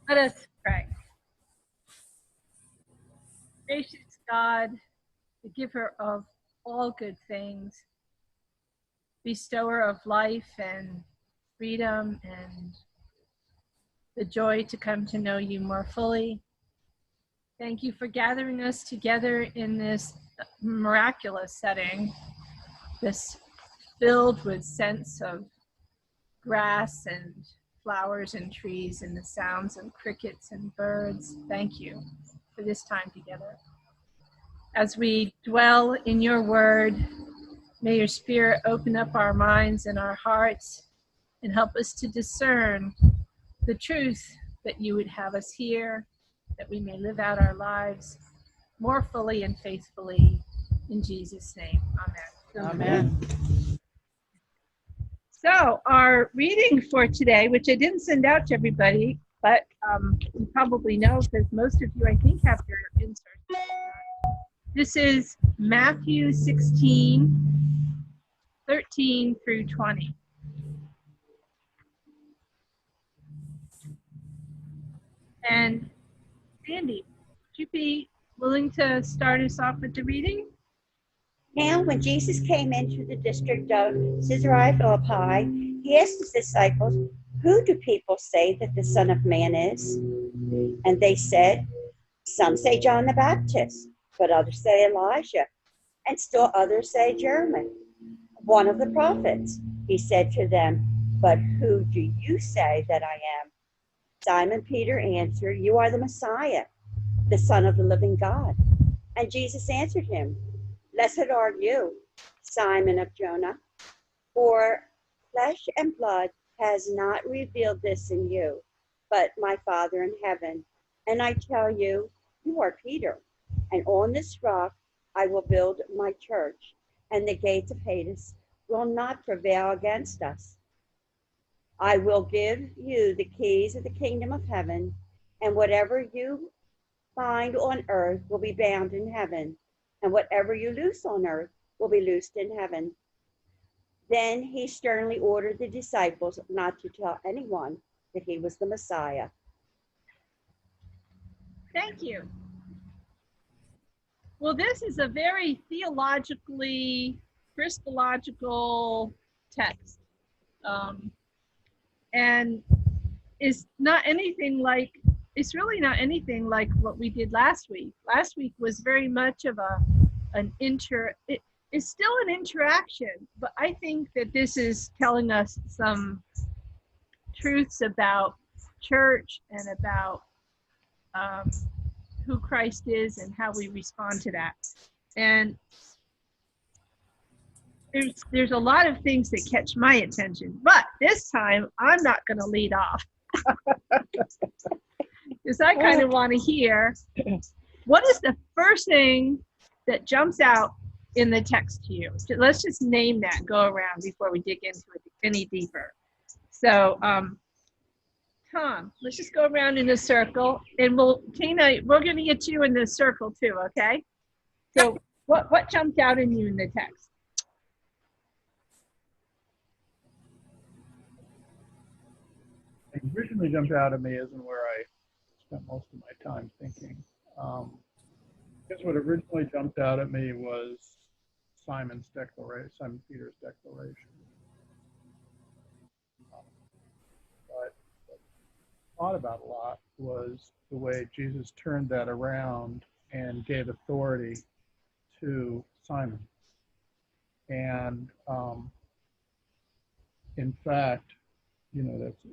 Let us pray. Gracious God, the giver of all good things, bestower of life and freedom and the joy to come to know you more fully. Thank you for gathering us together in this miraculous setting, this filled with scents of grass and flowers and trees and the sounds of crickets and birds. Thank you for this time together. As we dwell in your word, may your Spirit open up our minds and our hearts and help us to discern the truth that you would have us hear, that we may live out our lives more fully and faithfully. In Jesus' name, amen. Amen. So our reading for today, which I didn't send out to everybody, but you probably know because most of you, I think, have your inserts. This is Matthew 16, 13 through 20. And Sandy, would you be willing to start us off with the reading? Now, when Jesus came into the district of Caesarea Philippi, he asked his disciples, "Who do people say that the Son of Man is?" And they said, "Some say John the Baptist, but others say Elijah, and still others say Jeremiah, one of the prophets." He said to them, "But who do you say that I am?" Simon Peter answered, "You are the Messiah, the Son of the living God." And Jesus answered him, "Blessed are you, Simon of Jonah, for flesh and blood has not revealed this in you, but my Father in heaven. And I tell you, you are Peter, and on this rock I will build my church, and the gates of Hades will not prevail against us. I will give you the keys of the kingdom of heaven, and whatever you bind on earth will be bound in heaven, and whatever you loose on earth will be loosed in heaven." Then he sternly ordered the disciples not to tell anyone that he was the Messiah. Thank you. Well, this is a very theologically, Christological text. And it's really not anything like what we did last week. Last week was very much of it's still an interaction, but I think that this is telling us some truths about church and about who Christ is and how we respond to that. And there's a lot of things that catch my attention, but this time I'm not going to lead off because I kind of want to hear what is the first thing that jumps out in the text to you. Let's just name that, go around before we dig into it any deeper. So Tom, let's just go around in a circle, and Tina, we're going to get you in this circle too, okay? So what jumped out in you in the text? What originally jumped out at me isn't where I spent most of my time thinking. I guess what originally jumped out at me was Simon Peter's declaration. But what I thought about a lot was the way Jesus turned that around and gave authority to Simon. And in fact, that's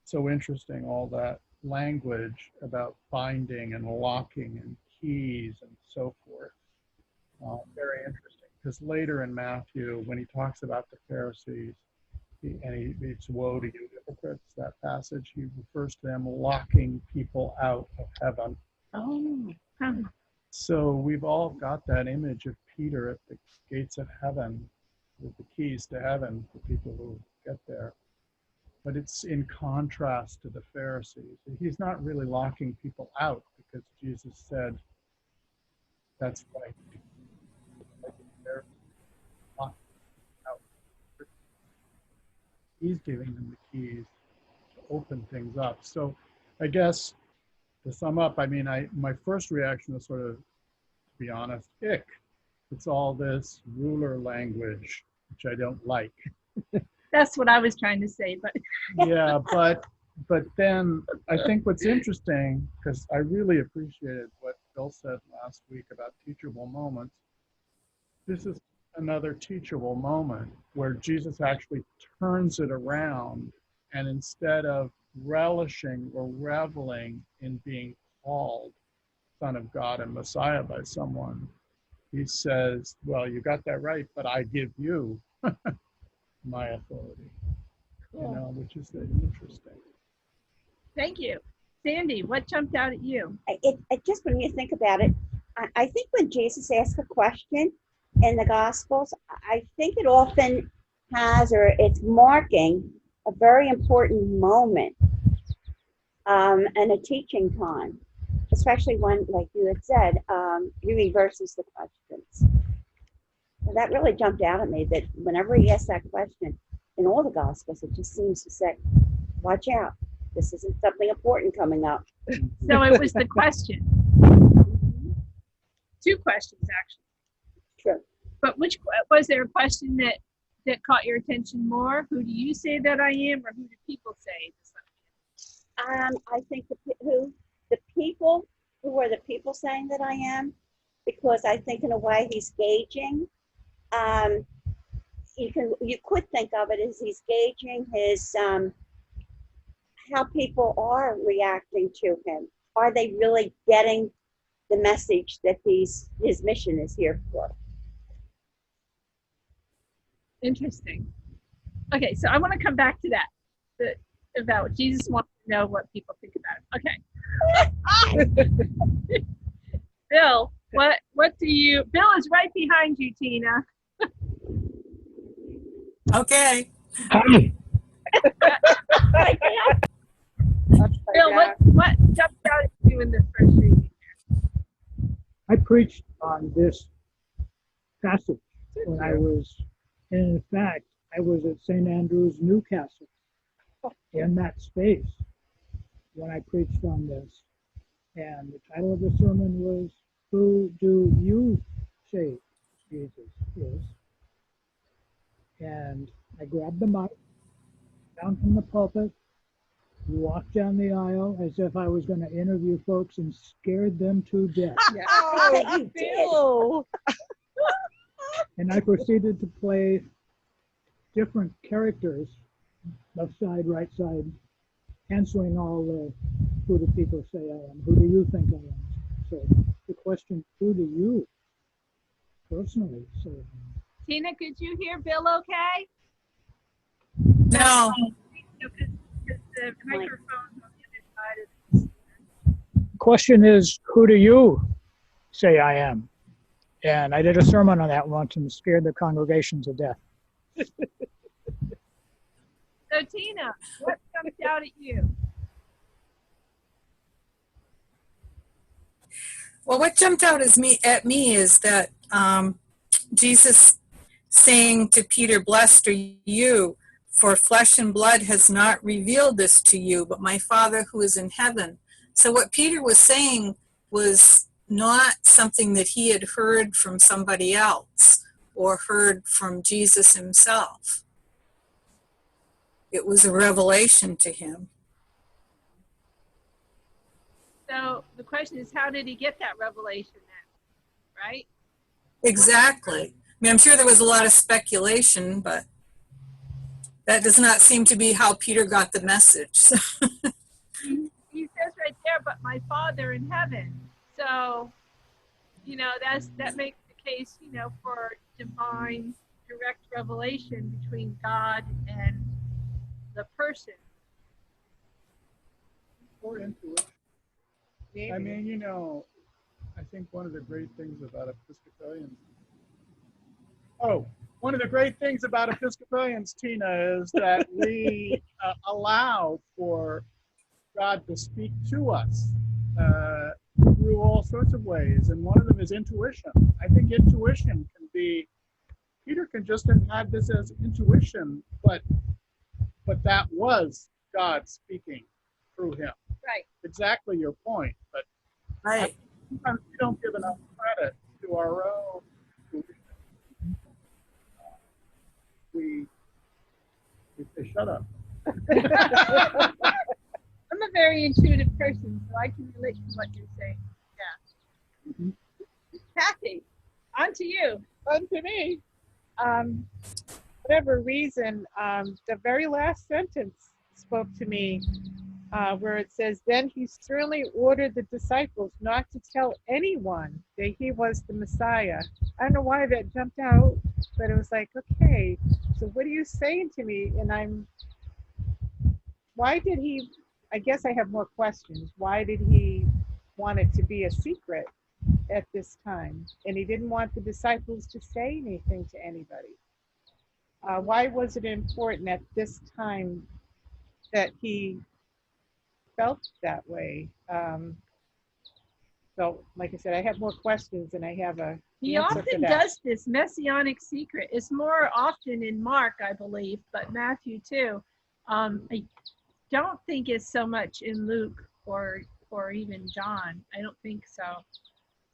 so interesting, all that language about binding and locking and keys and so forth. Very interesting, because later in Matthew, when he talks about the Pharisees, it's woe to you hypocrites, that passage, he refers to them locking people out of heaven. Oh, So we've all got that image of Peter at the gates of heaven with the keys to heaven for people who get there. But it's in contrast to the Pharisees. He's not really locking people out, because Jesus said that's right. he's giving them the keys to open things up. So I guess to sum up, I mean, my first reaction was sort of, to be honest, ick. It's all this ruler language, which I don't like. That's what I was trying to say, but Yeah, but then I think what's interesting, because I really appreciated what Bill said last week about teachable moments. This is another teachable moment where Jesus actually turns it around, and instead of relishing or reveling in being called Son of God and Messiah by someone, he says, well, you got that right, but I give you my authority, you know, which is interesting. thank you. Sandy, what jumped out at you? It just, when you think about it, I think when Jesus asks a question in the Gospels, I think it often has, or it's marking a very important moment and a teaching time, especially when, like you had said, he reverses the questions. And that really jumped out at me, that whenever he asks that question in all the Gospels, it just seems to say, watch out, this isn't something important coming up. So it was the question. Two questions, actually. True. But which was there a question that caught your attention more? Who do you say that I am, or who do people say this? I think who are the people saying that I am, because I think in a way he's gauging. You could think of it as he's gauging his how people are reacting to him. Are they really getting the message that his mission is here for? Interesting. Okay, so I want to come back to that, about Jesus wants to know what people think about him. Okay. Bill, what do you? Bill is right behind you, Tina. Okay. Hi. Bill, what jumped out at you in this first reading? I preached on this passage when I was, and in fact, I was at St. Andrew's, Newcastle, in that space when I preached on this. And the title of the sermon was, "Who do you say Jesus is?" And I grabbed the mic down from the pulpit, walked down the aisle as if I was going to interview folks, and scared them to death. Oh, you Bill. And I proceeded to play different characters, left side, right side, answering all the who do people say I am, who do you think I am. So the question, who do you personally say I am? Tina, could you hear Bill okay? No. Because the microphone's on the other side of The question is, who do you say I am? And I did a sermon on that once and scared the congregation to death. So Tina, what jumped out at you? Well, what jumped out at me is that Jesus saying to Peter, "Blessed are you, for flesh and blood has not revealed this to you, but my Father who is in heaven." So what Peter was saying was not something that he had heard from somebody else or heard from Jesus himself. It was a revelation to him. So the question is, how did he get that revelation then, right? Exactly. I mean, I'm sure there was a lot of speculation, but that does not seem to be how Peter got the message. He says right there, but my Father in heaven. So, that makes the case, for divine direct revelation between God and the person. Or intuition. I mean, I think one of the great things about Episcopalians. One of the great things about Episcopalians, Tina, is that we allow for God to speak to us through all sorts of ways, and one of them is intuition. I think intuition can be, Peter can just have had this as intuition, but but that was God speaking through him. Right. Exactly your point. But Right. sometimes we don't give enough credit to our own. We say, shut up. I'm a very intuitive person, so I can relate to what you're saying. Yeah. Mhm. Kathy, on to you. Fun to me. Whatever reason, the very last sentence spoke to me, where it says, "Then he sternly ordered the disciples not to tell anyone that he was the Messiah." I don't know why that jumped out, but it was like, okay, so what are you saying to me? And why did he, I guess I have more questions. Why did he want it to be a secret at this time? And he didn't want the disciples to say anything to anybody. Why was it important at this time that he felt that way? So, like I said, I have more questions and I have a He answer for often that. does this messianic secret. It's more often in Mark, I believe, but Matthew too. I don't think it's so much in Luke or even John. I don't think so.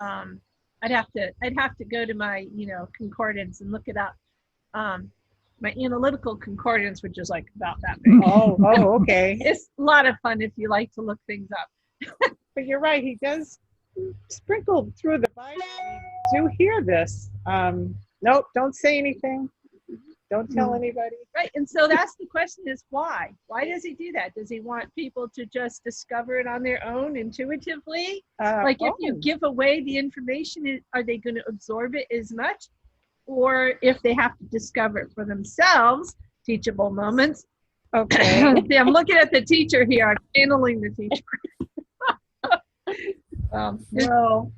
I'd have to go to my concordance and look it up. My analytical concordance, which is like about that big. Oh, okay. It's a lot of fun if you like to look things up. But you're right, he does sprinkle through the Bible. We do hear this. Nope, don't say anything. Don't tell anybody. Right, and so that's the question: is why? Why does he do that? Does he want people to just discover it on their own intuitively? Like if you give away the information, are they going to absorb it as much? Or if they have to discover it for themselves, teachable moments. Okay. I'm looking at the teacher here. I'm channeling the teacher. Well,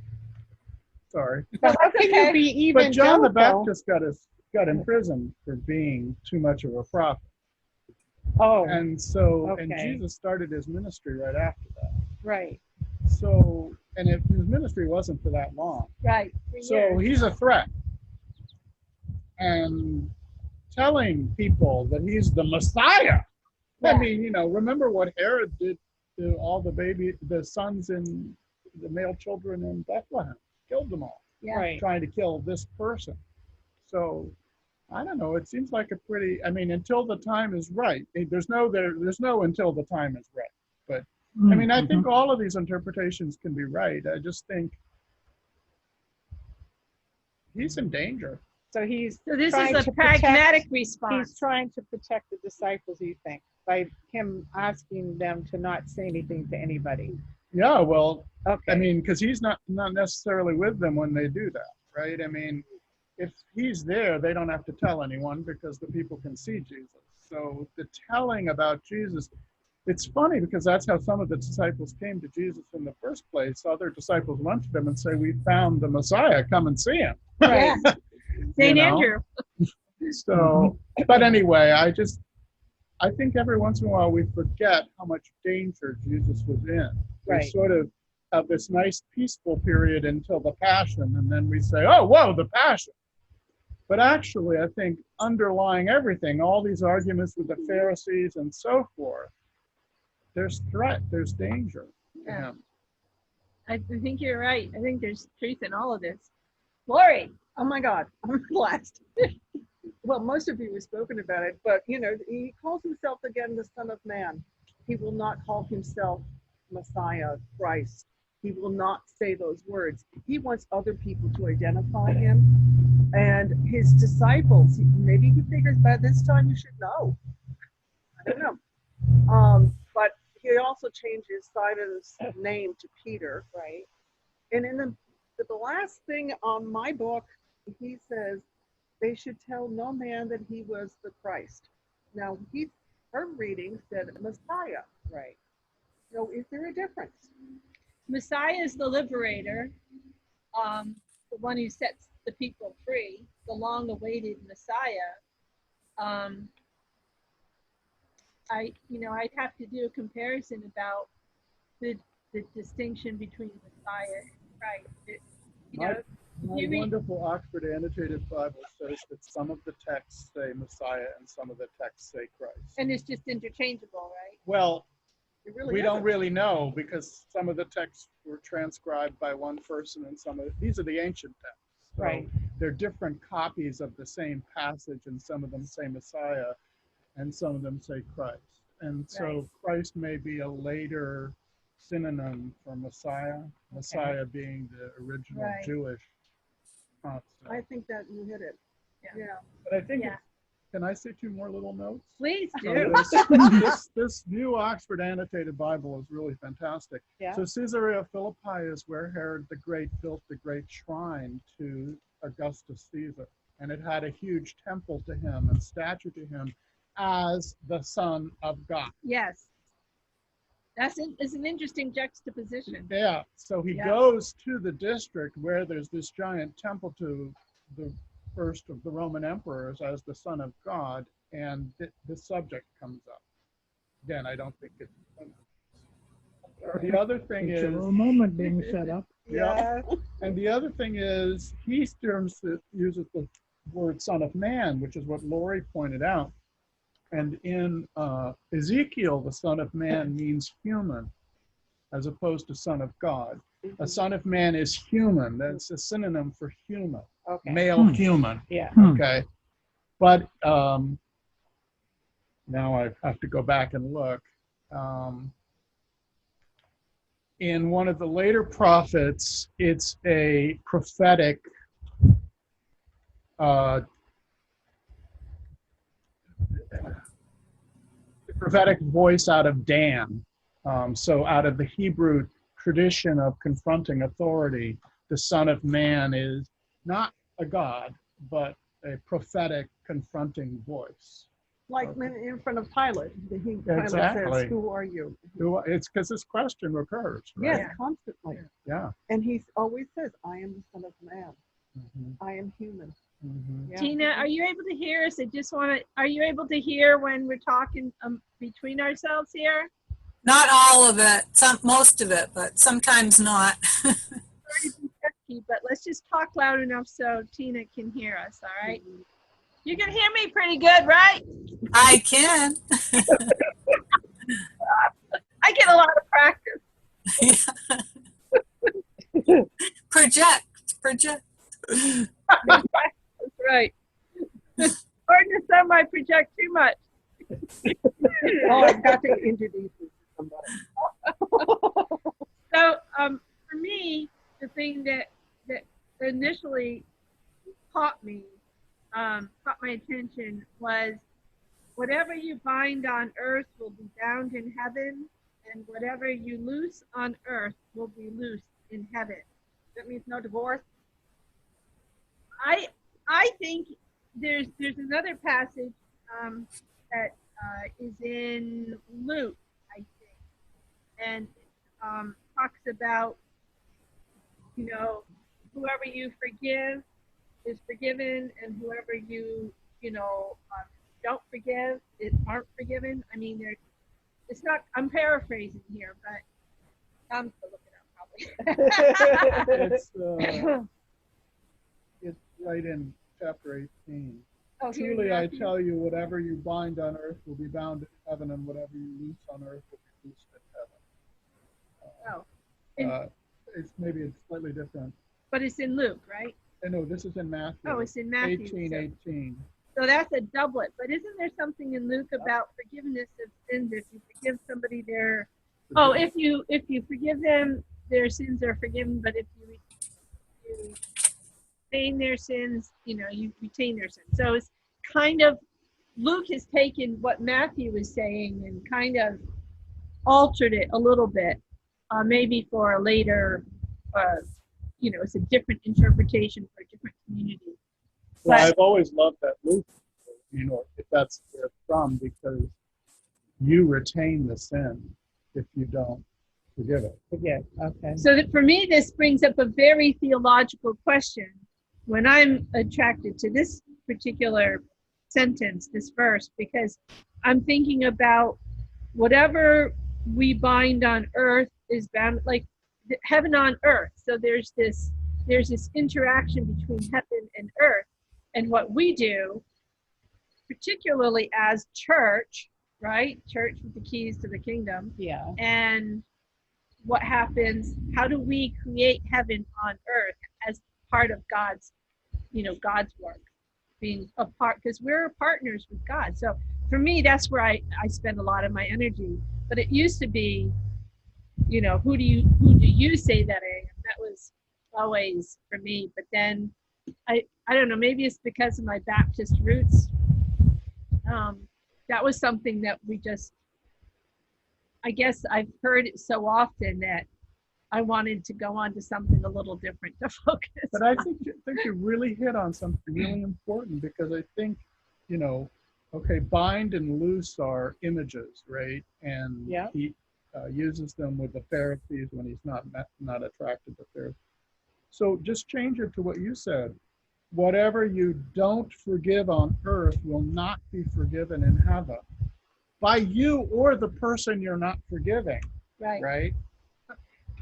Sorry. but how can you be But John the evangelical? Baptist got imprisoned for being too much of a prophet. Oh, And so, and Okay. Jesus started his ministry right after that. right. So, and if his ministry wasn't for that long. Right. So he's a threat. And telling people that he's the Messiah. Yeah. I mean, remember what Herod did to all the sons in the male children in Bethlehem. Killed them all, Yeah. Right. trying to kill this person. So I don't know. It seems like until the time is right. There's no until the time is right. But I think all of these interpretations can be right. I just think he's in danger. So he's So this trying is a to pragmatic He's response. trying to protect the disciples, you think, by him asking them to not say anything to anybody. Yeah, well, Okay. because he's not necessarily with them when they do that, right? If he's there, they don't have to tell anyone because the people can see Jesus. So the telling about Jesus, it's funny because that's how some of the disciples came to Jesus in the first place. Other disciples went to them and say, "We found the Messiah. Come and see him." Yeah. St. You know? Andrew. So, but anyway, I think every once in a while we forget how much danger Jesus was in. We Right. sort of have this nice peaceful period until the Passion, and then we say, "Oh, whoa, the Passion." But actually, I think underlying everything, all these arguments with the Pharisees and so forth, there's threat, there's danger to Yeah. him. I think you're right. I think there's truth in all of this. Lori. Oh my God, I'm blessed. Well, most of you have spoken about it, but he calls himself again the Son of Man. He will not call himself Messiah, Christ. He will not say those words. He wants other people to identify him. And his disciples, maybe he figures by this time you should know. I don't know. But he also changed his Simon's name to Peter, right? And in the last thing on my book, he says they should tell no man that he was the Christ. Now, her reading said Messiah, right? Is there a difference? Messiah is the liberator, the one who sets the people free, the long-awaited Messiah. I'd have to do a comparison about the distinction between Messiah and Christ. My You read- wonderful Oxford Annotated Bible says that some of the texts say Messiah and some of the texts say Christ. And it's just interchangeable, right? Well, It really we don't isn't. really know because some of the texts were transcribed by one person and these are the ancient texts. So Right. they're different copies of the same passage, and some of them say Messiah and some of them say Christ. And so Right. Christ may be a later synonym for Messiah, Messiah being the original Right. Jewish I concept. think that you hit it. Yeah. Yeah. But I think, Yeah. can I say two more little notes? Please So do. this new Oxford Annotated Bible is really fantastic. Yeah. So Caesarea Philippi is where Herod the Great built the great shrine to Augustus Caesar. And it had a huge temple to him and statue to him as the Son of God. Yes. It's an interesting juxtaposition. Yeah, so he Yeah. goes to the district where there's this giant temple to the first of the Roman emperors as the Son of God, and the subject comes up. Again, I don't think it's. The other thing It's a is, little moment being set up. yeah, and the other thing is, he uses the word Son of Man, which is what Lori pointed out. And in Ezekiel, the Son of Man means human, as opposed to Son of God. A Son of Man is human. That's a synonym for human, Okay. male human. Yeah. Okay. But now I have to go back and look. In one of the later prophets, it's a prophetic voice out of Dan. So out of the Hebrew tradition of confronting authority, the Son of Man is not a god, but a prophetic confronting voice. Like when in front of Pilate, Pilate Exactly. says, "Who are you?" It's because this question recurs, right? Yes, constantly. Yeah. And he always says, "I am the Son of Man. Mhm, I am human." mhm. Yeah. Tina, are you able to hear us? Are you able to hear when we're talking between ourselves here? Not all of it, most of it, but sometimes not. Sorry to be touchy, but let's just talk loud enough so Tina can hear us, all right? You can hear me pretty good, right? I can. I get a lot of practice. Project. That's right. Pardon if some might project too much. Oh, I've got to introduce you to somebody. So for me, the thing that initially caught my attention was whatever you bind on earth will be bound in heaven, and whatever you loose on earth will be loosed in heaven. That means no divorce. I think there's another passage that is in Luke, I think, and talks about, whoever you forgive is forgiven, and whoever you don't forgive aren't forgiven. I mean, it's not. I'm paraphrasing here, but I'm still looking up probably. It's right in chapter 18. Oh, here in Truly, I Matthew? tell you, whatever you bind on earth will be bound in heaven, and whatever you loose on earth will be loosed in heaven. Oh, It's slightly different. but it's in Luke, right? No, this is in Matthew. Oh, it's in Matthew. 18:18. So that's a doublet. But isn't there something in Luke about forgiveness of sins? If you forgive somebody their, if you forgive them, their sins are forgiven. But if you retain their sins, you retain their sins. So it's kind of, Luke has taken what Matthew was saying and kind of altered it a little bit, maybe for a later, it's a different interpretation for a different community. Well, But- I've always loved that Luke, if that's where it's from, because you retain the sin if you don't forgive it. Forget. Okay. So that for me, this brings up a very theological question. When I'm attracted to this particular sentence, this verse, because I'm thinking about whatever we bind on earth is bound, like heaven on earth. So there's there's this interaction between heaven and earth. And what we do, particularly as church, right? Church with the keys to the kingdom. Yeah. And what happens, how do we create heaven on earth as part of God's, God's work, being a part, because we're partners with God. So for me, that's where I spend a lot of my energy. But it used to be, who do you say that I am? That was always for me. But then I don't know, maybe it's because of my Baptist roots. That was something that I guess I've heard it so often that I wanted to go on to something a little different to focus But I think you really hit on something really important, because I think, okay, bind and loose are images, right? And Yeah. he uses them with the Pharisees when he's not attracted to Pharisees. So just change it to what you said. Whatever you don't forgive on earth will not be forgiven in heaven by you or the person you're not forgiving, right?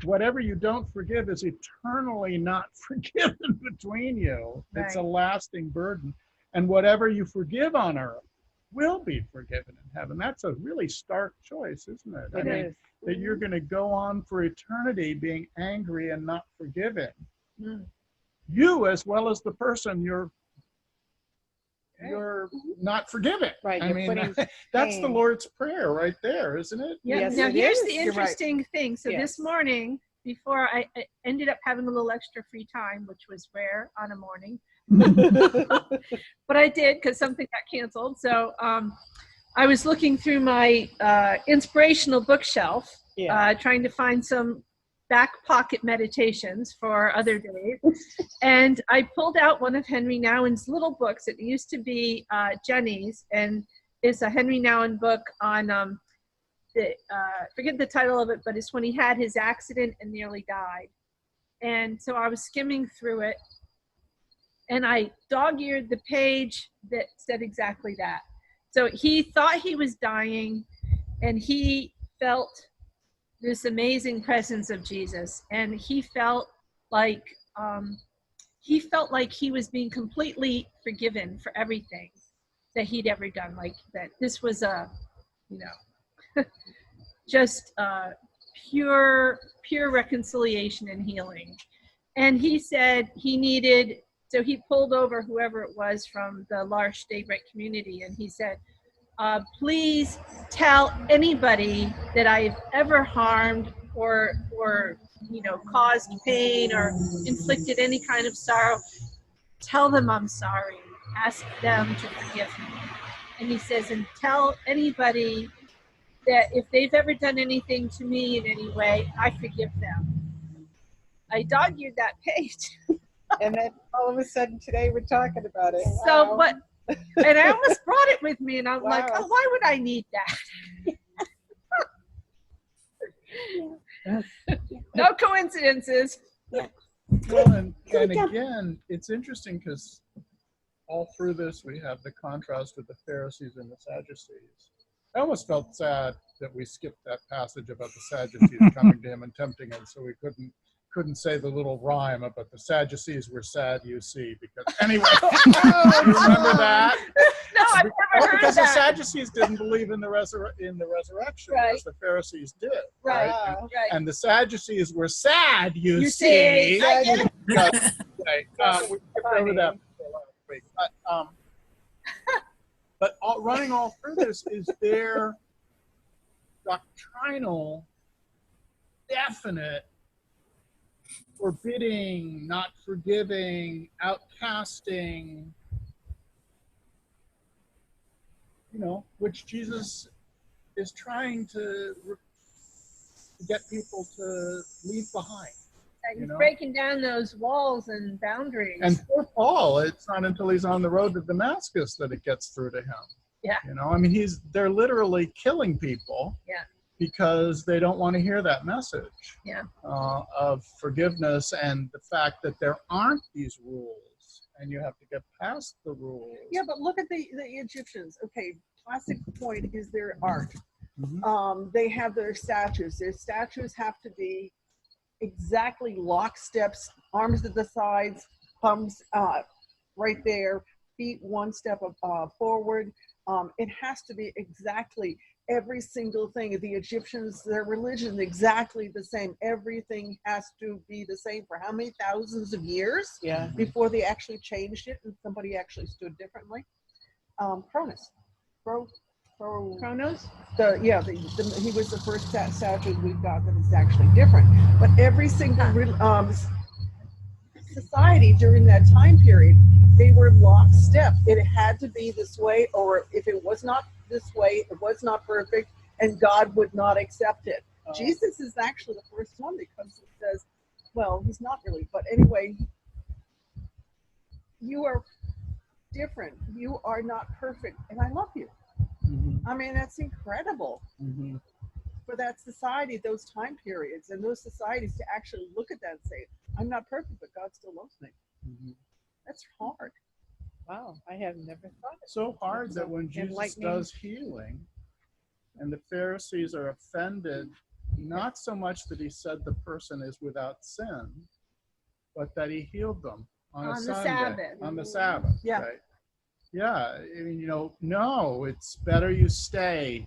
Whatever you don't forgive is eternally not forgiven between you. It's a lasting burden. And whatever you forgive on earth will be forgiven in heaven. That's a really stark choice, isn't it? It is. That you're going to go on for eternity being angry and not forgiving. You, as well as the person you're not forgiving. Right. I mean, that's the Lord's Prayer right there, isn't it? Yeah. Yes, Now it here's is. the You're right. interesting thing. So this morning, before I ended up having a little extra free time, which was rare on a morning, but I did because something got canceled. So I was looking through my inspirational bookshelf, trying to find some back pocket meditations for other days. And I pulled out one of Henry Nouwen's little books. It used to be Jenny's, and it's a Henry Nouwen book on, forget the title of it, but it's when he had his accident and nearly died. And so I was skimming through it, and I dog-eared the page that said exactly that. So he thought he was dying, and he felt this amazing presence of Jesus, and he felt like he was being completely forgiven for everything that he'd ever done. Like that, this was just pure reconciliation and healing. And he said he needed. So he pulled over whoever it was from the L'Arche Daybreak community, and he said, please tell anybody that I've ever harmed or caused pain or inflicted any kind of sorrow. Tell them I'm sorry. Ask them to forgive me. And he says, and tell anybody that if they've ever done anything to me in any way, I forgive them. I dog-eared that page. And then all of a sudden today we're talking about it. So, Wow. and I almost brought it with me, and I'm like, Wow. oh, why would I need that? No coincidences. Well, and again, it's interesting because all through this we have the contrast with the Pharisees and the Sadducees. I almost felt sad that we skipped that passage about the Sadducees coming to him and tempting him, so we couldn't say the little rhyme about the Sadducees were sad, you see. Because anyway, you remember that? No, I've never heard because that. the Sadducees didn't believe in the resurrection, as the Pharisees did. Right. And, and the Sadducees were sad, you You see. see. I get it. We skipped over that last week. But running all through this is their doctrinal, definite, forbidding, not forgiving, outcasting, which Jesus is trying to get people to leave behind. He's breaking down those walls and boundaries. And for Paul, it's not until he's on the road to Damascus that it gets through to him. Yeah. They're literally killing people. Yeah. Because they don't want to hear that message of forgiveness and the fact that there aren't these rules and you have to get past the rules. Yeah, but look at the Egyptians. Okay, classic point is their art. They have their statues. Their statues have to be exactly locksteps arms at the sides, thumbs right there, feet one step forward. It has to be exactly every single thing. The Egyptians, their religion, exactly the same. Everything has to be the same for how many thousands of years before they actually changed it and somebody actually stood differently. Cronus. Chronos? He was the first statue we've got that is actually different. But every single society during that time period, they were lockstep. It had to be this way, or if it was not this way, it was not perfect, and God would not accept it. Jesus is actually the first one because it says, well, he's not really, but anyway, you are different. You are not perfect, and I love you. I mean, that's incredible for that society, those time periods, and those societies to actually look at that and say, I'm not perfect, but God still loves me. That's hard. Wow, I have never thought of it. So hard that when Jesus does healing and the Pharisees are offended, not so much that he said the person is without sin, but that he healed them on a Sunday, Sabbath. on the Sabbath. Yeah. Right? Yeah. I mean, no, it's better you stay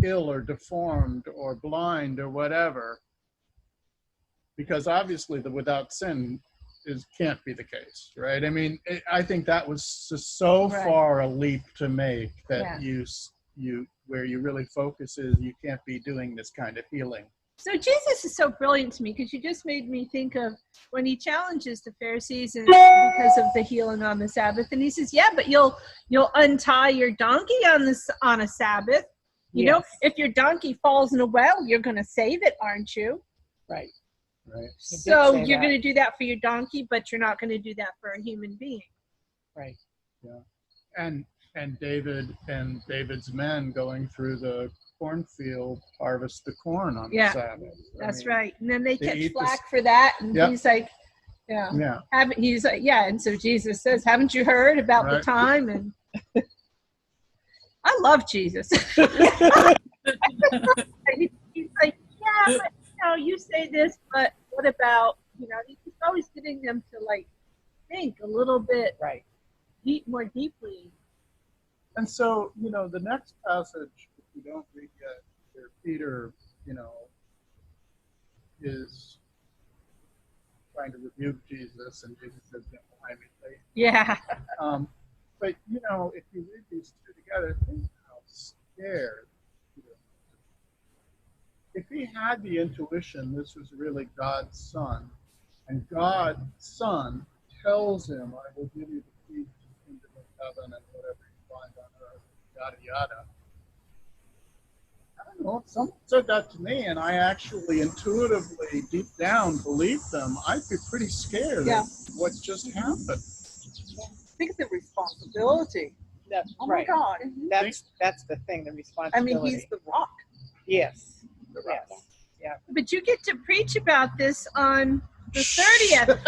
ill or deformed or blind or whatever, because obviously the without sin can't be the case, right? I mean, I think that was just so far a leap to make that you where you really focus is you can't be doing this kind of healing. So Jesus is so brilliant to me because you just made me think of when he challenges the Pharisees and because of the healing on the Sabbath, and he says, "Yeah, but you'll untie your donkey on a Sabbath. You know, if your donkey falls in a well, you're going to save it, aren't you?" Right. Right. So you're going to do that for your donkey, but you're not going to do that for a human being. Right. Yeah. And David and David's men going through the cornfield harvest the corn on the Sabbath. That's right. And then they catch flack this. for that, and he's like, he's like, and so Jesus says, haven't you heard about the time? And I love Jesus. He's like, but you say this, but what about, he's always getting them to like think a little bit more deeply. And so, the next passage, if we don't read yet, where Peter, is trying to rebuke Jesus, and Jesus says, "Get behind me, Satan." Yeah. But, if you read these two together, think how scared Peter was. If he had the intuition this was really God's son, and God's son tells him, "I will give you the keys to the kingdom of heaven and whatever you find on earth," yada, yada. I don't know, if someone said that to me and I actually intuitively, deep down, believed them, I'd be pretty scared of what just happened. Think of the responsibility. My God. That's the thing, the responsibility. I mean, he's the rock. Yes. The rock. Yes. Yeah. But you get to preach about this on the 30th.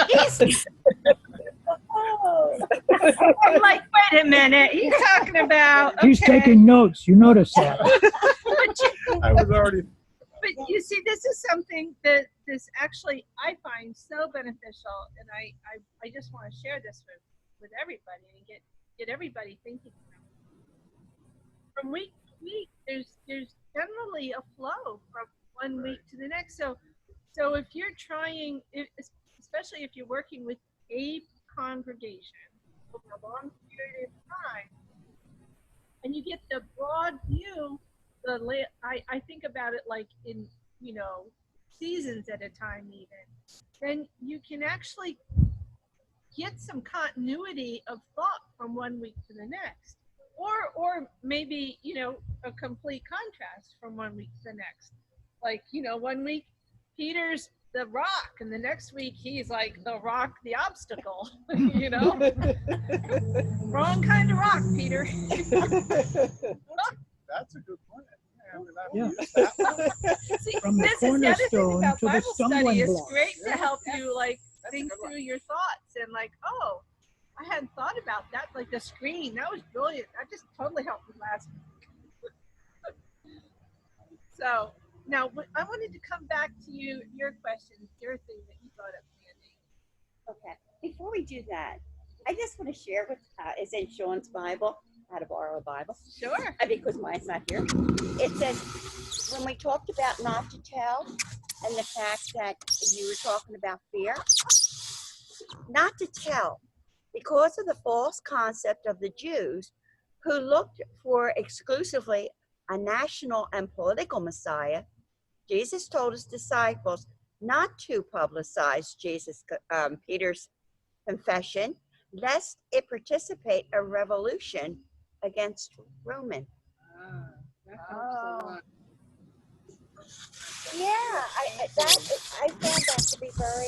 I'm like, wait a minute. He's talking about. He's taking notes. You notice that. I was already. But you see, this is something that actually I find so beneficial, and I just want to share this with everybody and get everybody thinking about it. From week to week, there's generally a flow from one week to the next. So if you're trying, especially if you're working with a congregation over a long period of time, and you get the broad view, I think about it like in seasons at a time even, then you can actually get some continuity of thought from one week to the next, or maybe a complete contrast from one week to the next. Like 1 week Peter's the rock, and the next week he's like the rock, the obstacle. Wrong kind of rock, Peter. That's a good point. Yeah. See, From the this is the other thing cornerstone about to the Bible study. stumbling It's block. great to help you think through your thoughts and oh, I hadn't thought about that. Like the screen, that was brilliant. That just totally helped me last week. So now I wanted to come back to your question, your thing that you brought up, Sandy. Okay. Before we do that, I just want to share with, it's in Sean's Bible. I had to borrow a Bible. Sure. Because mine's not here. It says, when we talked about not to tell and the fact that you were talking about fear, not to tell, because of the false concept of the Jews who looked for exclusively a national and political Messiah, Jesus told his disciples not to publicize Peter's confession, lest it participate a revolution against Roman. That helps a lot. Yeah, I found that to be very.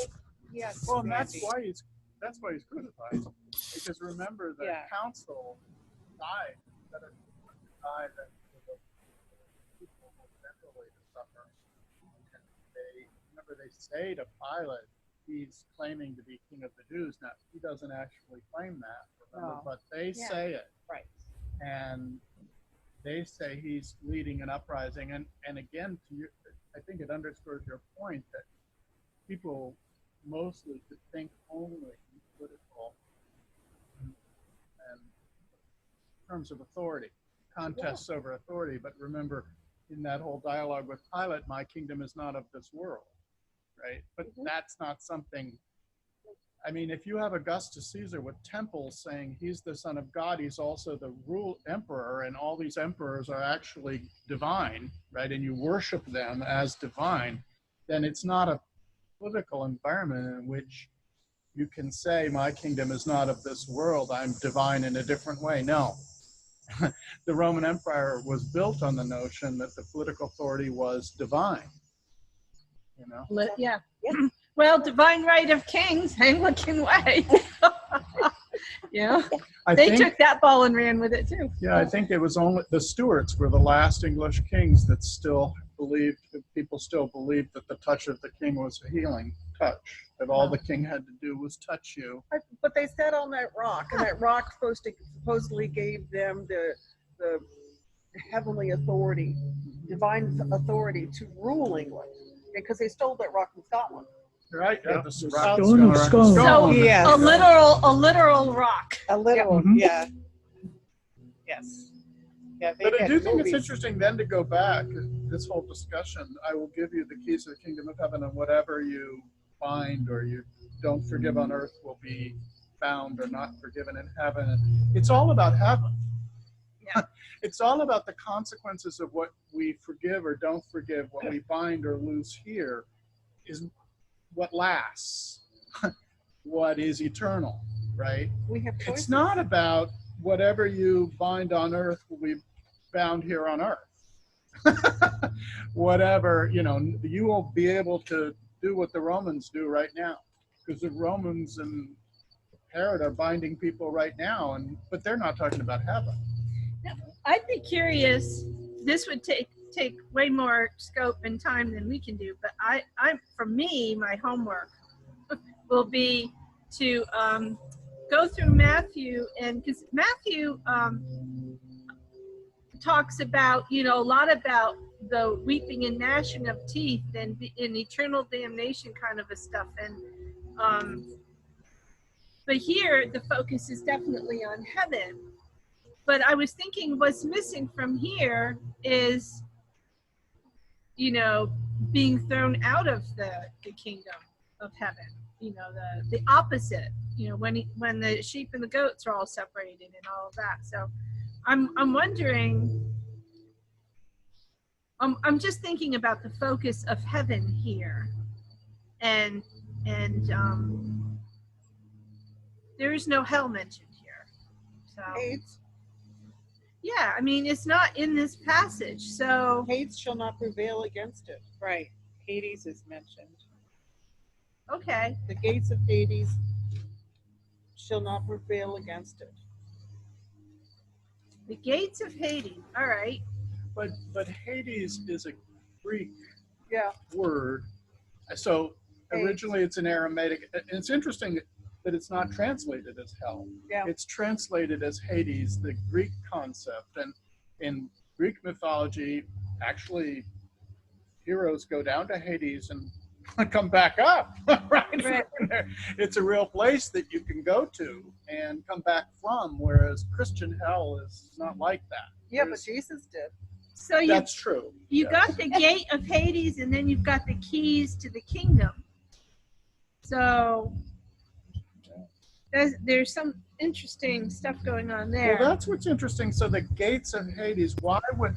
Yes. Well, and that's Randy. why he's crucified. Because remember, the Yeah. council died that it died that the people will generally suffer. And they say to Pilate, he's claiming to be king of the Jews. Now he doesn't actually claim that, remember, No. but they Yeah. say it. Right. And they say he's leading an uprising. And again, I think it underscores your point that people mostly could think only in political and terms of authority, contests over authority. But remember, in that whole dialogue with Pilate, my kingdom is not of this world, right? But that's not something. I mean, if you have Augustus Caesar with temples saying he's the son of God, he's also the emperor, and all these emperors are actually divine, right? And you worship them as divine, then it's not a political environment in which you can say, my kingdom is not of this world, I'm divine in a different way. No. The Roman Empire was built on the notion that the political authority was divine, you know? Yeah. Yeah. Well, divine right of kings, Anglican way. Yeah. They took that ball and ran with it too. Yeah, I think it was only the Stuarts were the last English kings that still believed, people still believed that the touch of the king was a healing touch, that all the king had to do was touch you. But they sat on that rock, and that rock supposedly gave them the heavenly authority, divine authority to rule England, because they stole that rock from Scotland. Right? Yeah. The Stone of Scone. So Yes. a literal rock. A little, Mhm. yeah. Yes. Yeah, they But I had do think it's movies. interesting then to go back, this whole discussion, I will give you the keys of the kingdom of heaven, and whatever you bind or you don't forgive on earth will be found or not forgiven in heaven. It's all about heaven. Yeah. It's all about the consequences of what we forgive or don't forgive, what we bind or lose here is what lasts, what is eternal, right? We have choices. It's not about whatever you bind on earth will be bound here on earth. Whatever, you will be able to do what the Romans do right now, because the Romans and Herod are binding people right now, but they're not talking about heaven. I'd be curious. This would take way more scope and time than we can do. But for me, my homework will be to go through Matthew, and because Matthew talks about a lot about the weeping and gnashing of teeth and in eternal damnation kind of a stuff, and but here the focus is definitely on heaven. But I was thinking what's missing from here is, being thrown out of the kingdom of heaven. The opposite. When the sheep and the goats are all separated and all of that. So, I'm wondering. I'm just thinking about the focus of heaven here, and there is no hell mentioned here. So. Hades, Yeah, I mean, it's not in this passage, so. Hades shall not prevail against it. Right. Hades is mentioned. Okay. The gates of Hades shall not prevail against it. The gates of Hades. All right. But Hades is a Greek Yeah. word. So originally it's an Aramaic. And it's interesting that it's not translated as hell. Yeah. It's translated as Hades, the Greek concept. And in Greek mythology, actually, heroes go down to Hades and come back up, right? Right. It's a real place that you can go to and come back from, whereas Christian hell is not like that. Yeah, but Jesus did. So That's true. you yes. got the gate of Hades, and then you've got the keys to the kingdom. So there's some interesting stuff going on there. Well, that's what's interesting. So the gates of Hades,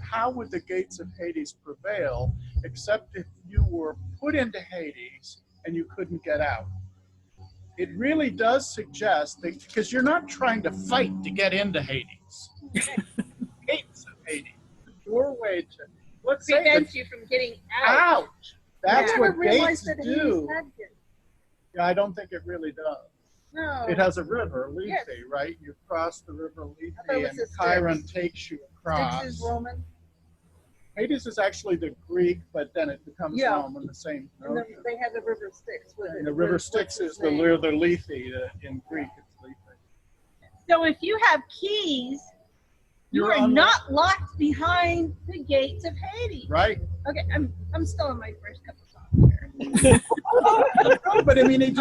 how would the gates of Hades prevail except if you were put into Hades and you couldn't get out? It really does suggest that, because you're not trying to fight to get into Hades. Gates of Hades, the doorway to, let's say, Prevents you from getting out. out. That's I what never realized gates that do. Hades had gates. Yeah, I don't think it really does. No. It has a river, Lethe, Yes. right? You cross the river I thought it Lethe, was and a Styx. Chiron takes you across. Styx is Roman. Hades is actually the Greek, but then it becomes Yeah. Roman, the same And then notion. they had the river Styx. And the river Styx is the Lethe. In Greek, it's Lethe. So if you have keys, you are not locked behind the gates of Hades. Right? Okay, I'm still in my first cup of coffee here. No, but I mean, he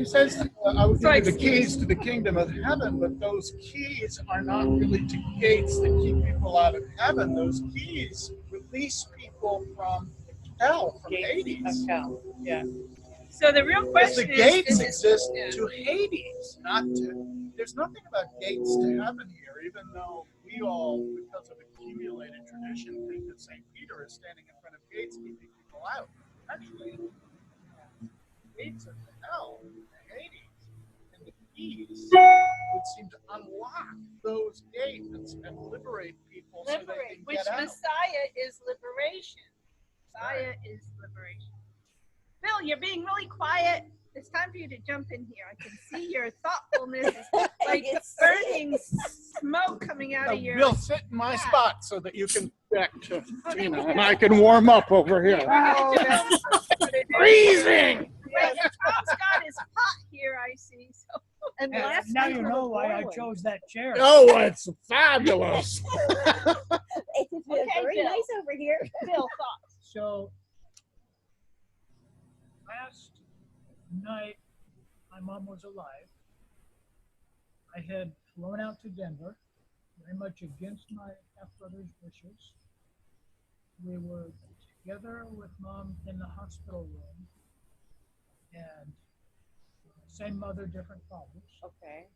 says, I will give Sorry, you the keys to the kingdom of heaven, but those keys are not really to gates that keep people out of heaven. Those keys release people from hell, from Hades. Of hell. Yeah. So the real Because the question gates is, exist yeah. to Hades, not to. There's nothing about gates to heaven here, even though we all, because of accumulated tradition, think that St. Peter is standing in front of gates keeping people out. Actually, gates of hell, to Hades, and the keys would seem to unlock those gates and liberate people so they liberate, can which get out. Messiah is liberation. Messiah is liberation. Bill, you're being really quiet. It's time for you to jump in here. I can see your thoughtfulness is like It's- burning smoke coming out of your. Bill, sit in my spot so that you can back to Tina, and I can warm up over here. Oh, Freezing! Wait, Tom's got his pot here, I see. So And And last now week you we know were why I boiling. chose that chair. Oh, it's fabulous. It's Okay, very Bill. nice over here. Bill, thoughts. So last night, my mom was alive. I had flown out to Denver, very much against my half-brother's wishes. We were together with mom in the hospital room, and same mother, different fathers. Okay.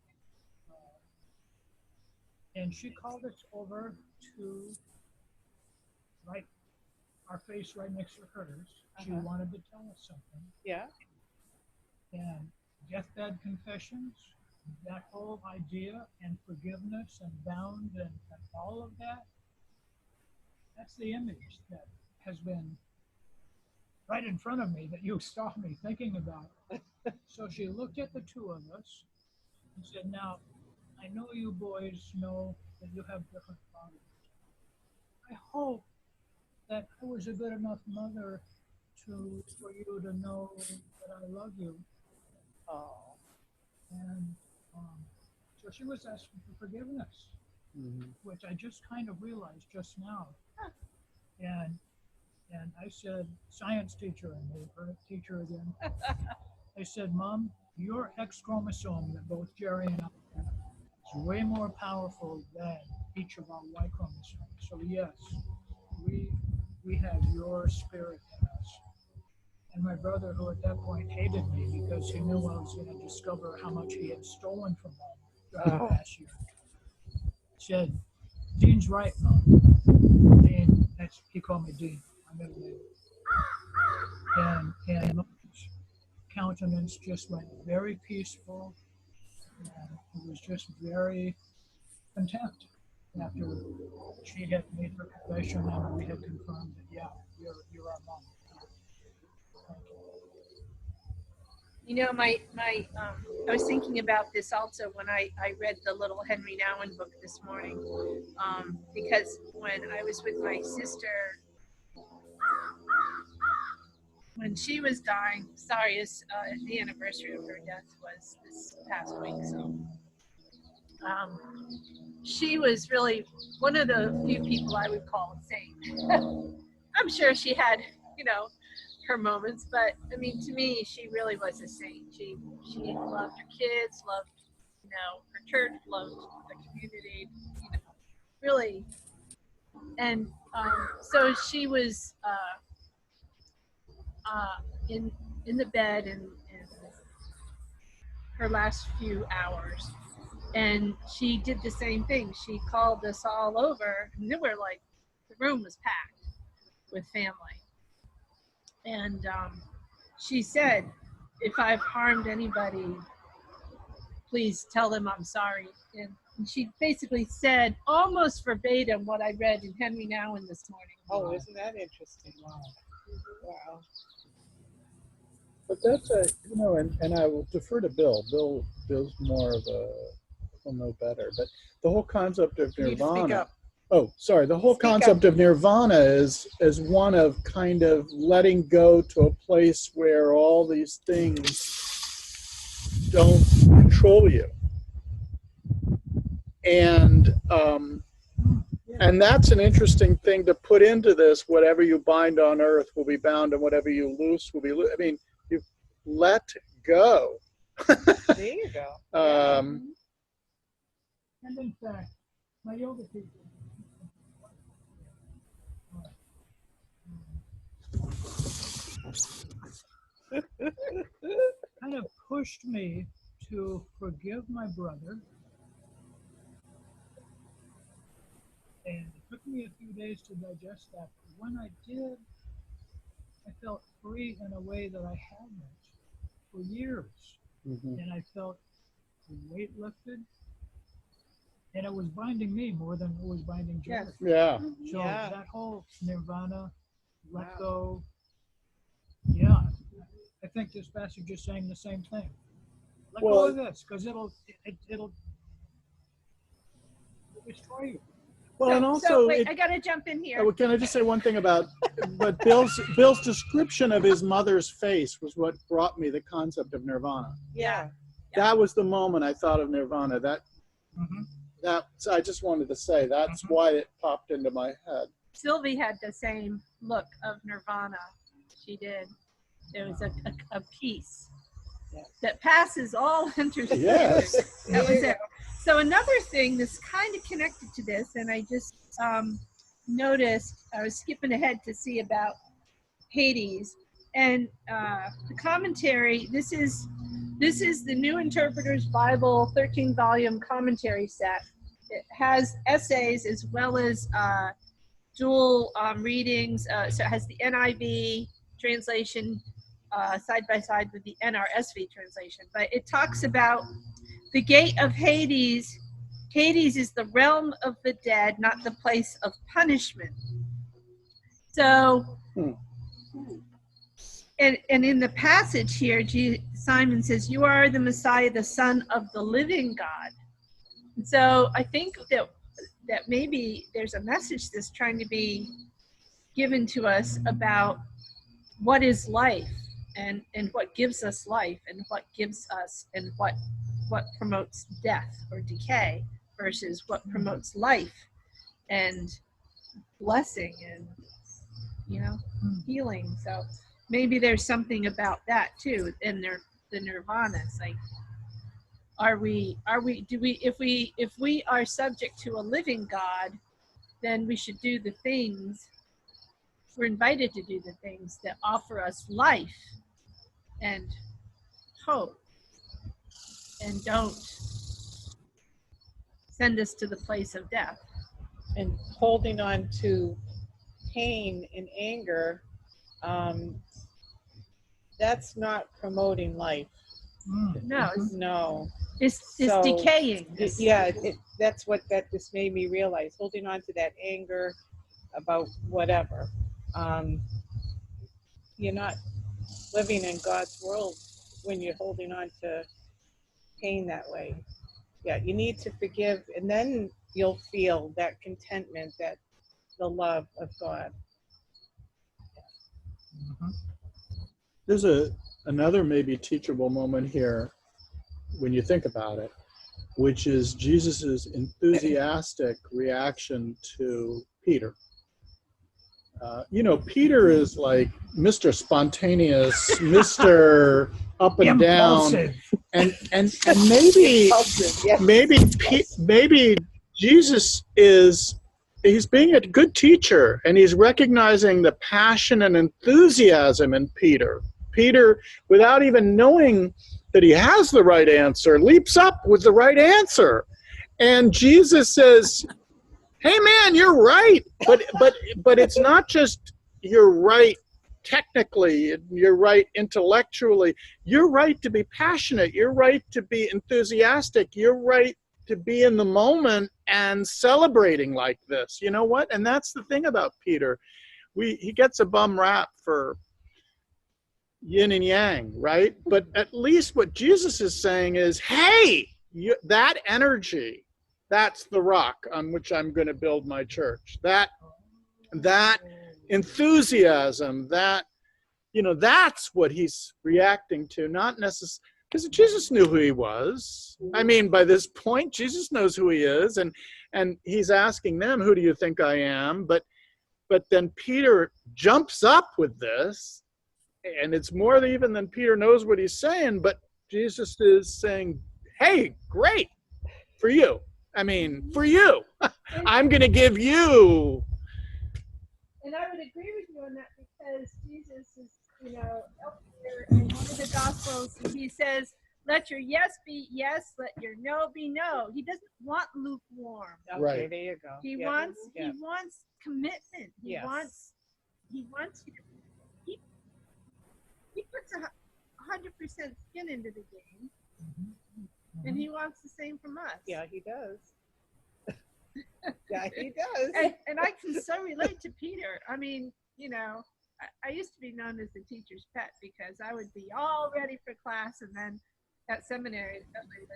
And she called us over to our face right next to hers. She Uh-huh. wanted to tell us something. Yeah. And deathbed confessions, that whole idea, and forgiveness and bound and all of that, that's the image that has been right in front of me that you saw me thinking about. So she looked at the two of us and said, now, I know you boys know that you have different fathers. I hope that I was a good enough mother for you to know that I love you. Oh. And so she was asking for forgiveness, which I just kind of realized just now. And I said, science teacher, and her teacher again. I said, Mom, your X chromosome that both Jerry and I have is way more powerful than each of our Y chromosomes. So yes, we have your spirit in us. And my brother, who at that point hated me because he knew I was going to discover how much he had stolen from mom during the past year, said, Dean's right, Mom. Dean, he called me Dean. I middle name. And Mom's countenance just went very peaceful, and it was just very content after she had made her confession and we had confirmed that, yeah, you're our mom. Thank you. You know, I was thinking about this also when I read the little Henry Nouwen book this morning, because when I was with my sister, when she was dying, sorry, the anniversary of her death was this past week, so she was really one of the few people I would call a saint. I'm sure she had, her moments, but I mean, to me, she really was a saint. She loved her kids, loved, you know, her church, loved the community, you know, really. And so she was in the bed in her last few hours, and she did the same thing. She called us all over, and then we're like, the room was packed with family, and she said, if I've harmed anybody, please tell them I'm sorry. And she basically said almost verbatim what I read in Henry Nouwen this morning. Oh, isn't that interesting? Wow. Wow. But that's a, you know, and I will defer to Bill. Bill's more of a, will know better. But the whole concept of You need to speak nirvana. up. Oh, sorry. The whole Speak concept up. of nirvana is one of kind of letting go to a place where all these things don't control you. And that's an interesting thing to put into this. Whatever you bind on earth will be bound, and whatever you loose will be loose. I mean, you let go. There you go. And in fact, my yoga teacher kind of pushed me to forgive my brother. And it took me a few days to digest that. But when I did, I felt free in a way that I hadn't for years. Mhm. And I felt the weight lifted. And it was binding me more than it was binding Joey. Yes. Yeah. So Yeah. that whole nirvana, let Wow. go, yeah, I think this passage is saying the same thing. Let Well, go of this, because it'll destroy you. Well, and also, so wait, I gotta jump in here. can I just say one thing about, but Bill's description of his mother's face was what brought me the concept of nirvana. Yeah. That was the moment I thought of nirvana. Mhm. So I just wanted to say that's why it popped into my head. Sylvie had the same look of nirvana. She did. There was a peace that passes all understanding. Yes. That was it. So another thing that's kind of connected to this, and I just noticed, I was skipping ahead to see about Hades, and the commentary. This is the New Interpreter's Bible 13-volume commentary set. It has essays as well as dual readings. So it has the NIV translation side by side with the NRSV translation. But it talks about the gate of Hades. Hades is the realm of the dead, not the place of punishment. So, and in the passage here, Simon says, "You are the Messiah, the Son of the living God." And so I think that maybe there's a message that's trying to be given to us about what is life, and what gives us life, and what gives us, and what promotes death or decay versus what promotes life and blessing and, you know, healing. So maybe there's something about that too in the nirvana. It's like, if we are subject to a living God, then we should do the things, we're invited to do the things that offer us life and hope, and don't send us to the place of death. And holding on to pain and anger, that's not promoting life. No, No. it's So, decaying. Yeah, that's what that just made me realize. Holding on to that anger about whatever. You're not living in God's world when you're holding on to pain that way. Yeah, you need to forgive, and then you'll feel that contentment, that the love of God. There's another maybe teachable moment here when you think about it, which is Jesus's enthusiastic reaction to Peter. Peter is like Mr. Spontaneous, Mr. Up and down, Impulsive. and maybe Impulsive, yes. maybe Jesus he's being a good teacher, and he's recognizing the passion and enthusiasm in Peter. Peter, without even knowing that he has the right answer, leaps up with the right answer, and Jesus says, "Hey man, you're right." But it's not just you're right technically, you're right intellectually. You're right to be passionate. You're right to be enthusiastic. You're right to be in the moment and celebrating like this. You know what? And that's the thing about Peter. He gets a bum rap for yin and yang, right? But at least what Jesus is saying is, hey, that energy, that's the rock on which I'm going to build my church. That enthusiasm, that's what he's reacting to, not necessarily because Jesus knew who he was. I mean, by this point, Jesus knows who he is, and he's asking them, "Who do you think I am?" But then Peter jumps up with this, and it's more even than Peter knows what he's saying. But Jesus is saying, "Hey, great for you. I mean, for you, I'm going to give you." And I would agree with you on that because Jesus is, elsewhere in one of the Gospels, he says, "Let your yes be yes, let your no be no." He doesn't want lukewarm. Okay, Right. there you go. He Yeah, wants yeah. he wants commitment. He Yes. wants you to. He puts 100% skin into the game, and he wants the same from us. Yeah, he does. Yeah, he does. And I can so relate to Peter. I mean, I used to be known as the teacher's pet because I would be all ready for class, and then at seminary, especially,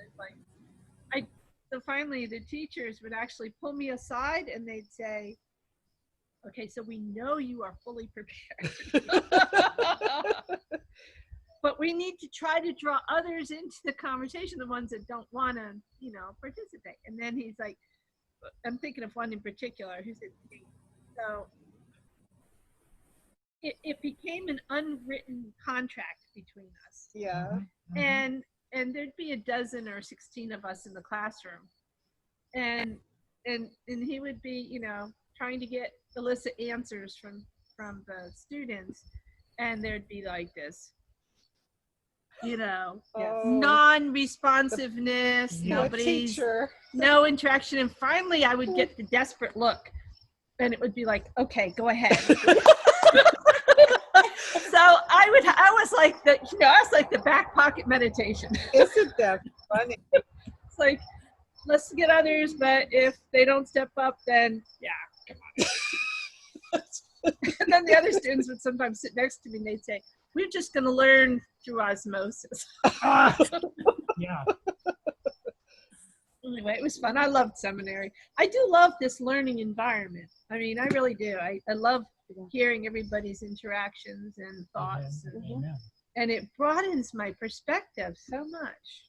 so finally the teachers would actually pull me aside and they'd say, "Okay, so we know you are fully prepared, but we need to try to draw others into the conversation, the ones that don't want to, participate." And then he's like, I'm thinking of one in particular who said, so it became an unwritten contract between us. Yeah. And there'd be a dozen or 16 of us in the classroom. And he would be, trying to elicit answers from the students. And there'd be like this, non-responsiveness, nobody's, no interaction. And finally I would get the desperate look and it would be like, "Okay, go ahead." So I was like the back pocket meditation. Isn't that funny? It's like, let's get others, but if they don't step up, then come on. And then the other students would sometimes sit next to me and they'd say, "We're just going to learn through osmosis." Yeah. Anyway, it was fun. I loved seminary. I do love this learning environment. I mean, I really do. I love hearing everybody's interactions and thoughts. And it broadens my perspective so much.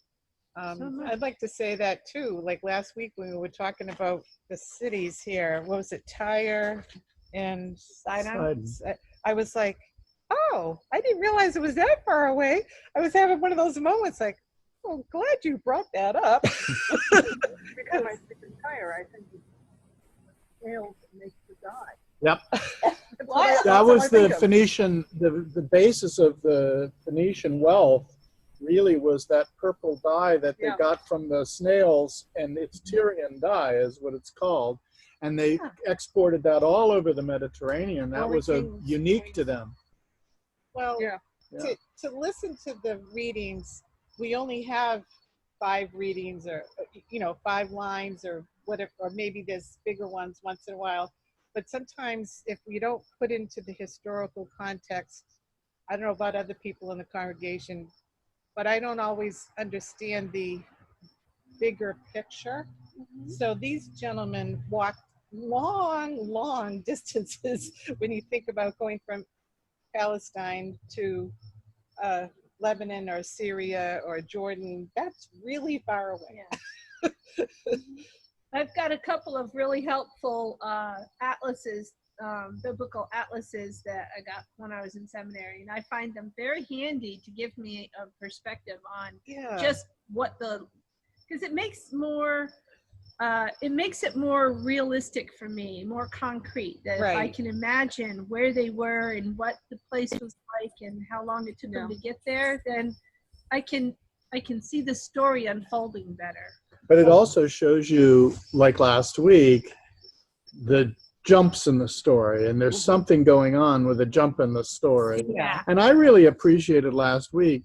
I'd like to say that too. Like last week when we were talking about the cities here, what was it, Tyre and Sidon? I was like, oh, I didn't realize it was that far away. I was having one of those moments like, oh, glad you brought that up. Because I think entire, I think fails makes the die. Yep. That's That what was I think the of. Phoenician, the basis of the Phoenician wealth really was that purple dye that they got from the snails, and it's Tyrian dye is what it's called. And they exported that all over the Mediterranean. That was unique to them. Well, to listen to the readings, we only have 5 readings or 5 lines or whatever, or maybe there's bigger ones once in a while. But sometimes if we don't put into the historical context, I don't know about other people in the congregation, but I don't always understand the bigger picture. So these gentlemen walked long distances when you think about going from Palestine to Lebanon or Syria or Jordan. That's really far away. I've got a couple of really helpful atlases biblical atlases that I got when I was in seminary, and I find them very handy to give me a perspective on just what because it makes it more realistic for me, more concrete, that if I can imagine where they were and what the place was like and how long it took them to get there, then I can see the story unfolding better. But it also shows you, like last week, the jumps in the story, and there's something going on with a jump in the story. Yeah. And I really appreciated last week,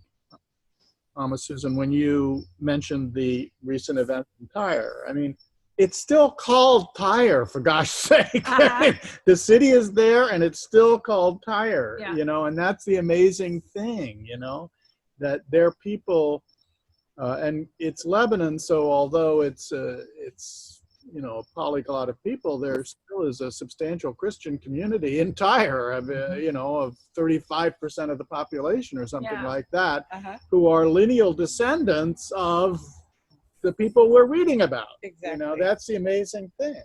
Susan, when you mentioned the recent event in Tyre. I mean, it's still called Tyre, for gosh sake. The city is there, and it's still called Tyre, Yeah. you know, and that's the amazing thing, you know, that their people, and it's Lebanon, so although it's you know, a polyglot of people, there still is a substantial Christian community in Tyre, you know, of 35% of the population or something like that, who are lineal descendants of the people we're reading about. Exactly. You know, that's the amazing thing.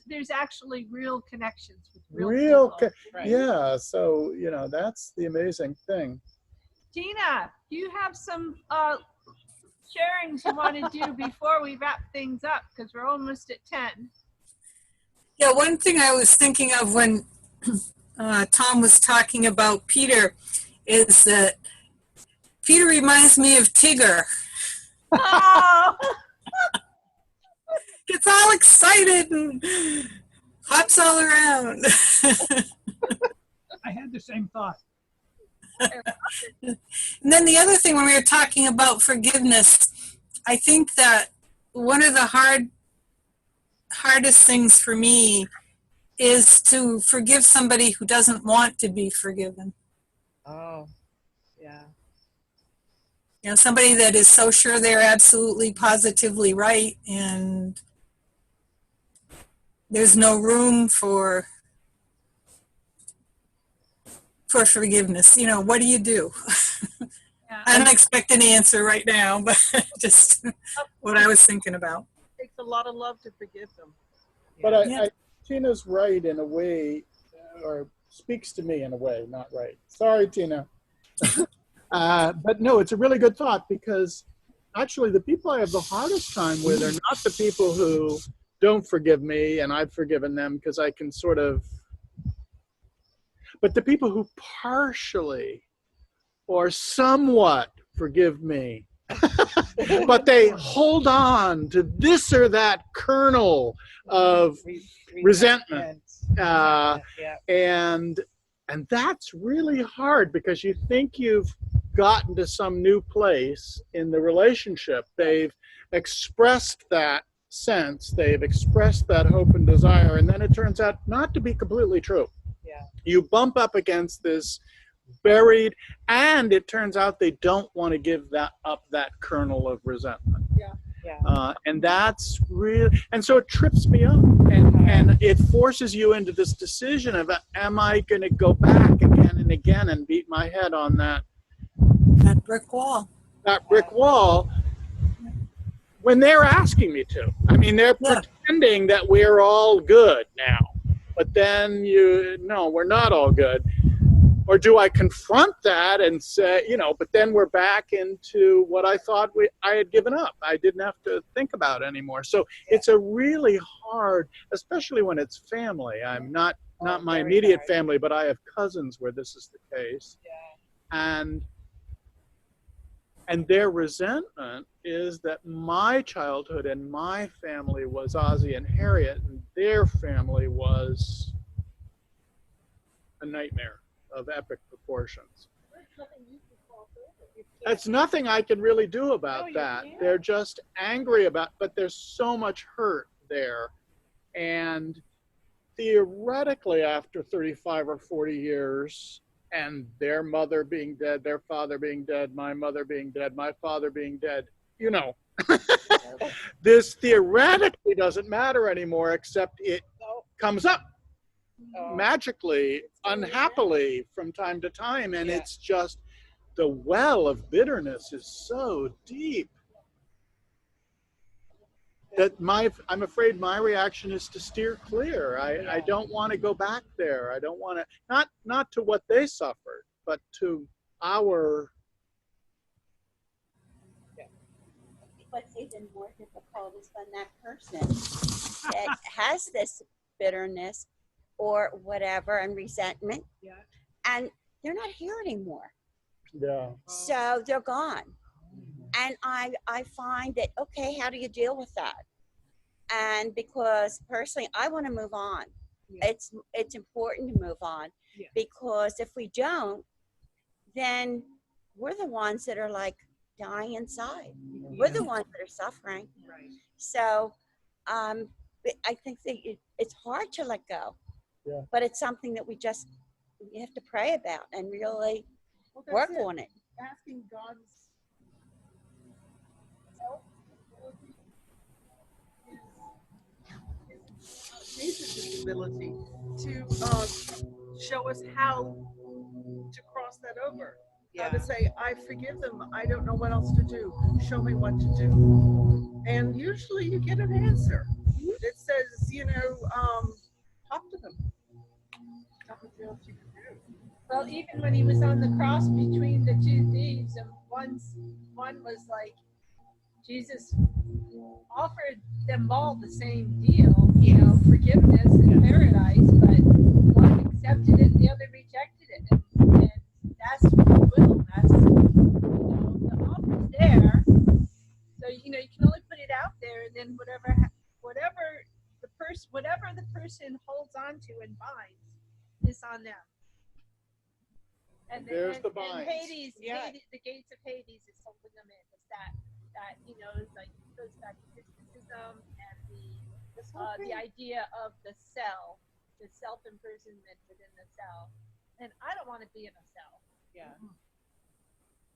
There's actually real connections with real people. Yeah, so, you know, that's the amazing thing. Tina, do you have some sharings you want to do before we wrap things up, because we're almost at 10? Yeah, one thing I was thinking of when Tom was talking about Peter is that Peter reminds me of Tigger. Oh! Gets all excited and hops all around. I had the same thought. And then the other thing, when we were talking about forgiveness, I think that one of the hardest things for me is to forgive somebody who doesn't want to be forgiven. Oh, yeah. You know, somebody that is so sure they're absolutely positively right, and there's no room for forgiveness. You know, what do you do? Yeah. I don't expect an answer right now, but just what I was thinking about. It takes a lot of love to forgive them. But I Tina's right in a way, or speaks to me in a way, not right. Sorry, Tina. But no, it's a really good thought, because actually the people I have the hardest time with are not the people who don't forgive me and I've forgiven them because I can sort of, but the people who partially or somewhat forgive me, but they hold on to this or that kernel of resentment. And that's really hard, because you think you've gotten to some new place in the relationship. They've expressed that sense, they've expressed that hope and desire, and then it turns out not to be completely true. You bump up against this buried, and it turns out they don't want to give that kernel of resentment. And that's really, and so it trips me up, and it forces you into this decision of, am I going to go back again and again and beat my head on that brick wall? That brick wall, when they're asking me to. I mean, they're pretending that we're all good now, but then no, we're not all good. Or do I confront that and say, you know, but then we're back into what I thought I had given up. I didn't have to think about anymore. So it's a really hard, especially when it's family. I'm not my immediate family, but I have cousins where this is the case. And their resentment is that my childhood and my family was Ozzie and Harriet, and their family was a nightmare of epic proportions. That's nothing I can really do about that. They're just angry about, but there's so much hurt there. And theoretically, after 35 or 40 years, and their mother being dead, their father being dead, my mother being dead, my father being dead, you know, this theoretically doesn't matter anymore, except it comes up magically, unhappily from time to time, and it's just, the well of bitterness is so deep. I'm afraid my reaction is to steer clear. I don't want to go back there. I don't want to, not to what they suffered, but to our. What's even more difficult is when that person that has this bitterness or whatever and resentment, and they're not here anymore. Yeah. So they're gone. And I find that, okay, how do you deal with that? And because personally, I want to move on. It's important to move on, because if we don't, then we're the ones that are like dying inside. We're the ones that are suffering. Right. So I think that it's hard to let go, but it's something that we have to pray about and really work on it. Asking God's help is his ability to show us how to cross that over. How to say, I forgive them. I don't know what else to do. Show me what to do. And usually you get an answer. It says, talk to them. Talk what else you can do. Well, even when he was on the cross between the two thieves, and one was like, Jesus offered them all the same deal, forgiveness and paradise, but one accepted it and the other rejected it. And that's free will. That's, the offer's there. So, you can only put it out there, and then whatever the person holds on to and binds is on them. And There's the And bind. Hades, the gates of Hades is holding them in. It's that like goes back to mysticism and the idea of the cell, the self-imprisonment within the cell. And I don't want to be in a cell. Yeah.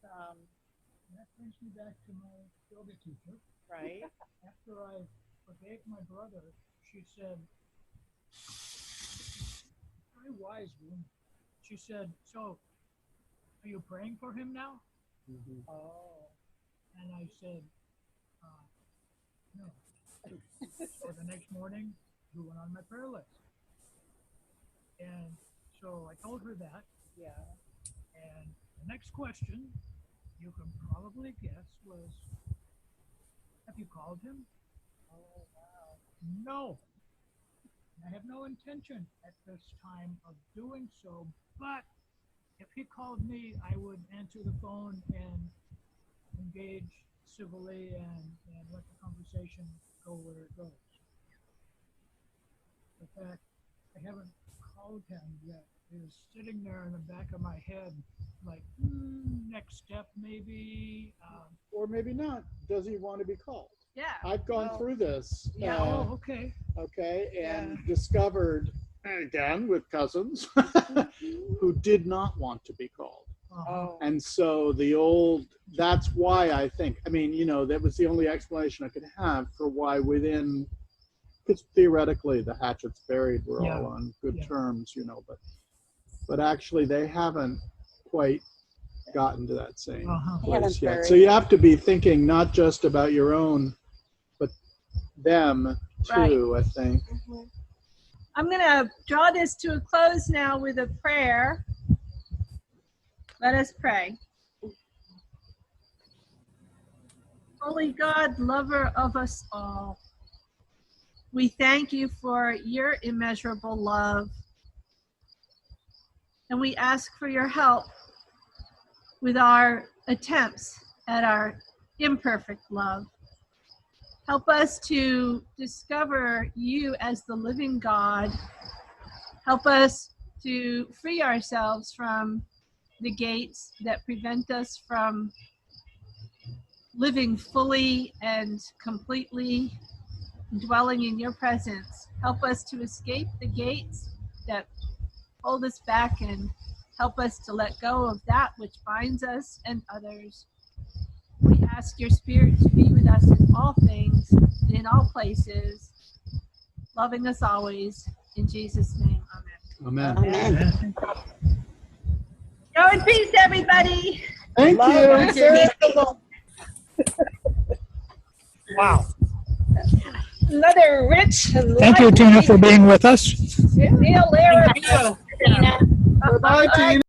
That brings me back to my yoga teacher. Right. After I forgave my brother, she said, very wise woman. She said, so, are you praying for him now? Mm-hmm. Oh. And I said, no. So the next morning, he went on my prayer list. And so I told her that. Yeah. And the next question, you can probably guess, was, have you called him? Oh, wow. No. I have no intention at this time of doing so, but if he called me, I would answer the phone and engage civilly and let the conversation go where it goes. The fact I haven't called him yet is sitting there in the back of my head, like, next step maybe. Or maybe not. Does he want to be called? Yeah. I've gone through this. Okay. Okay, and discovered, again, with cousins, who did not want to be called. Oh. And so that's why I think, that was the only explanation I could have for why because theoretically the hatchet's buried, we're all on good terms, but actually they haven't quite gotten to that same place yet. So you have to be thinking not just about your own, but them too, right. I think. Mm-hmm. I'm going to draw this to a close now with a prayer. Let us pray. Holy God, lover of us all, we thank you for your immeasurable love, and we ask for your help with our attempts at our imperfect love. Help us to discover you as the living God. Help us to free ourselves from the gates that prevent us from living fully and completely, dwelling in your presence. Help us to escape the gates that hold us back, and help us to let go of that which binds us and others. We ask your Spirit to be with us in all things, and in all places, loving us always. In Jesus' name, amen. Amen. Amen. Go in peace, everybody. Thank you. Thank you. Wow. Another rich and Thank you, Tina, for being with us. Neil Lara. Thank you. Tina. Bye-bye, Tina.